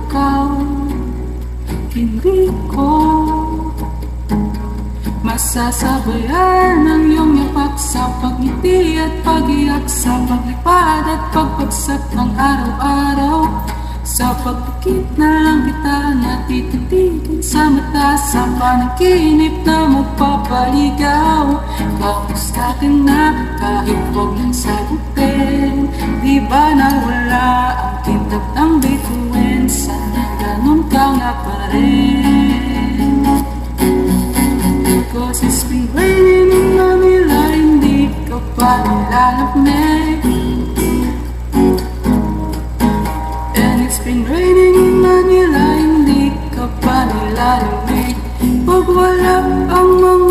ikaw, hindi ko masasabayan ang iyong yapak sa pagngiti at pag-iyak, sa paglipad at pagbagsak ng araw-araw. Sa pagpikit na lang kita natititigil sa mata, sa panaginip na magpapaligaw. Kamusta ka na kahit huwag nang sagutin? Di ba nawala ang kintab ng bituin? Sana ganun ka nga pa rin. Cause it's been raining in Manila, hindi ka pa nilalamig. And it's been raining in Manila, hindi ka pa nilalamig. Pag wala ang mga